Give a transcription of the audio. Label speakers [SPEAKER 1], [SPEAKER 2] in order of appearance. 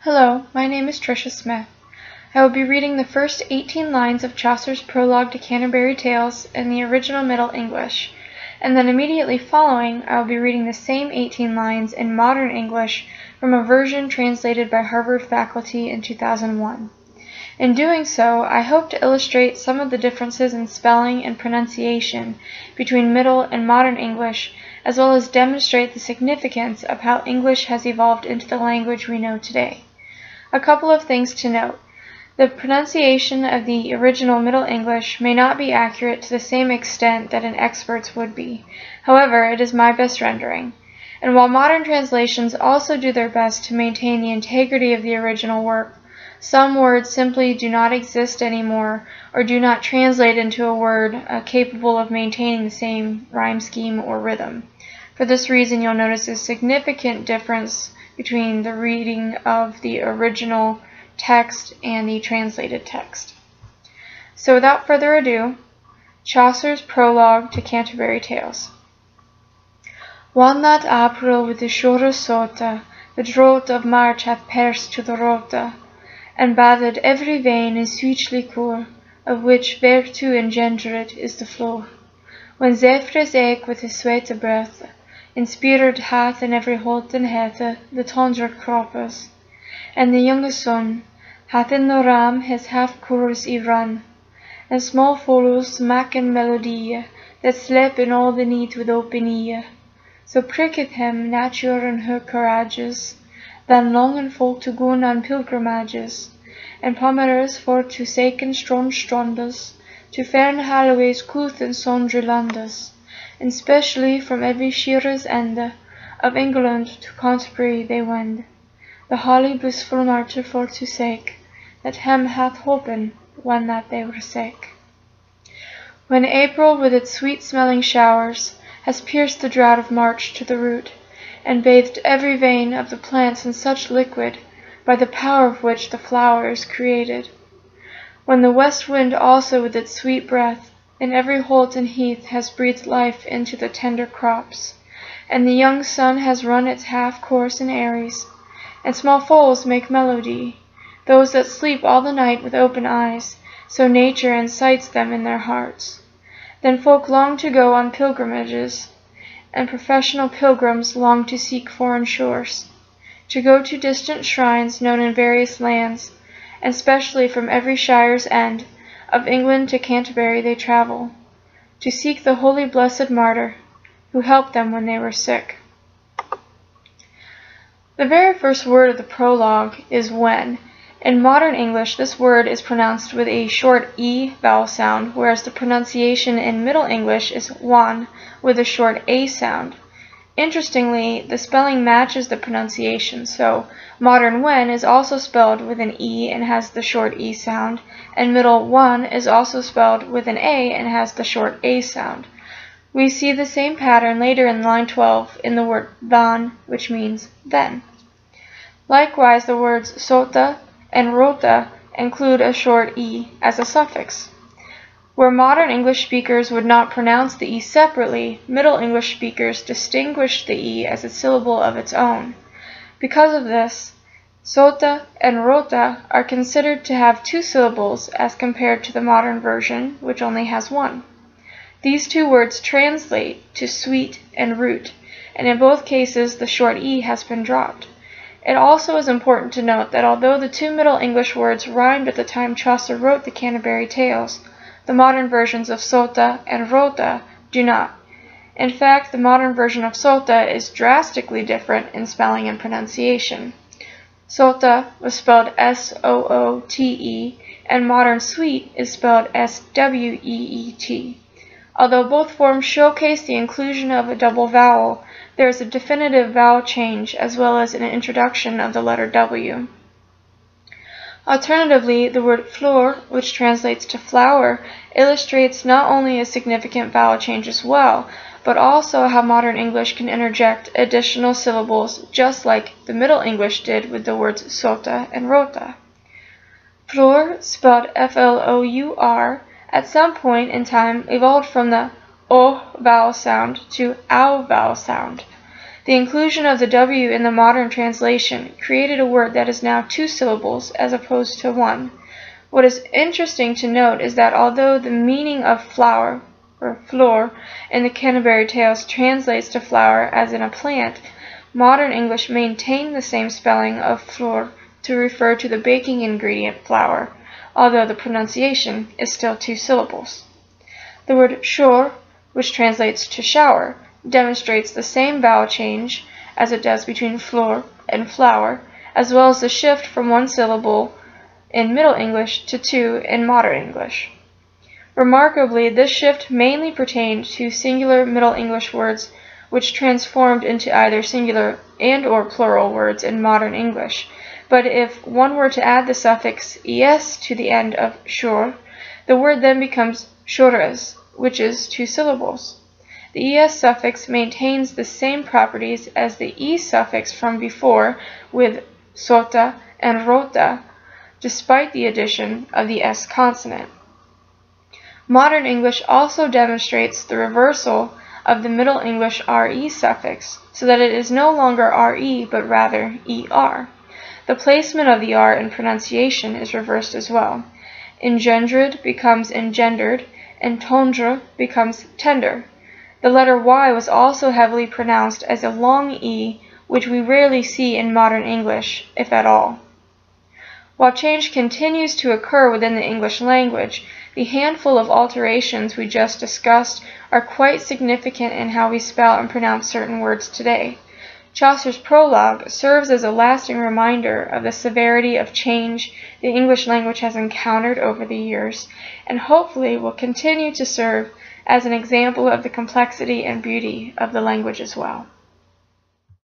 [SPEAKER 1] Hello, my name is Trisha Smith. I will be reading the first 18 lines of Chaucer's Prologue to Canterbury Tales in the original Middle English, and then immediately following I will be reading the same 18 lines in modern English from a version translated by Harvard faculty in 2001. In doing so, I hope to illustrate some of the differences in spelling and pronunciation between Middle and Modern English, as well as demonstrate the significance of how English has evolved into the language we know today. A couple of things to note. The pronunciation of the original Middle English may not be accurate to the same extent that an expert's would be. However, it is my best rendering. And while modern translations also do their best to maintain the integrity of the original work, some words simply do not exist anymore or do not translate into a word capable of maintaining the same rhyme scheme or rhythm. For this reason, you'll notice a significant difference between the reading of the original text and the translated text. So without further ado, Chaucer's Prologue to Canterbury Tales. One that April with the shore sota, the drought of March hath pierced to the rota, and bathed every vein in sweet liquor, of which vertue engendered is the flow. When Zephyrs eke with his sweete breath, inspired hath in every holt and hethe the tonder croppers, and the younge sun hath in the ram his half chorus y run, and small follows smack and melodie that slep in all the neat with open ear. So pricketh him nature and her courages, than longen folk to goon on pilgrimages, and pomerers for to saken strondas, to fern Halloway's couth and sondry landes, and specially from every shearer's ende of England to Canterbury they wend, the holly blissful martyr for to sake, that hem hath holpen when that they were sick. When April with its sweet-smelling showers has pierced the drought of March to the root, and bathed every vein of the plants in such liquid, by the power of which the flower is created. When the west wind also with its sweet breath in every holt and heath has breathed life into the tender crops, and the young sun has run its half course in Aries, and small foals make melody, those that sleep all the night with open eyes, so nature incites them in their hearts. Then folk long to go on pilgrimages, and professional pilgrims long to seek foreign shores, to go to distant shrines known in various lands, and specially from every shire's end of England to Canterbury they travel, to seek the holy blessed martyr, who helped them when they were sick. The very first word of the prologue is when. In modern English, this word is pronounced with a short E vowel sound, whereas the pronunciation in Middle English is wan with a short A sound. Interestingly, the spelling matches the pronunciation, so modern when is also spelled with an E and has the short E sound, and middle one is also spelled with an A and has the short A sound. We see the same pattern later in line 12 in the word than, which means then. Likewise, the words sota and rota include a short E as a suffix. Where modern English speakers would not pronounce the E separately, Middle English speakers distinguish the E as a syllable of its own. Because of this, sota and rota are considered to have two syllables as compared to the modern version, which only has one. These two words translate to sweet and root, and in both cases the short E has been dropped. It also is important to note that although the two Middle English words rhymed at the time Chaucer wrote the Canterbury Tales, the modern versions of sota and rota do not. In fact, the modern version of sota is drastically different in spelling and pronunciation. Sota was spelled S-O-O-T-E, and modern sweet is spelled S-W-E-E-T. Although both forms showcase the inclusion of a double vowel, there is a definitive vowel change as well as an introduction of the letter W. Alternatively, the word fleur, which translates to flower, illustrates not only a significant vowel change as well, but also how modern English can interject additional syllables just like the Middle English did with the words sota and rota. Fleur, spelled F-L-O-U-R, at some point in time evolved from the O vowel sound to OW vowel sound. The inclusion of the W in the modern translation created a word that is now 2 syllables as opposed to 1. What is interesting to note is that although the meaning of flower or fleur in the Canterbury Tales translates to flower as in a plant, modern English maintained the same spelling of fleur to refer to the baking ingredient flour, although the pronunciation is still 2 syllables. The word chaud, which translates to shower, demonstrates the same vowel change as it does between fleur and flower, as well as the shift from 1 syllable in Middle English to 2 in Modern English. Remarkably, this shift mainly pertained to singular Middle English words which transformed into either singular and/or plural words in Modern English. But if one were to add the suffix es to the end of chaud, the word then becomes chaudres, which is 2 syllables. The es suffix maintains the same properties as the e suffix from before with sota and rota, despite the addition of the s consonant. Modern English also demonstrates the reversal of the Middle English re suffix, so that it is no longer re but rather er. The placement of the r in pronunciation is reversed as well. Engendred becomes engendered, and tendre becomes tender. The letter y was also heavily pronounced as a long e, which we rarely see in modern English, if at all. While change continues to occur within the English language, the handful of alterations we just discussed are quite significant in how we spell and pronounce certain words today. Chaucer's Prologue serves as a lasting reminder of the severity of change the English language has encountered over the years, and hopefully will continue to serve as an example of the complexity and beauty of the language as well.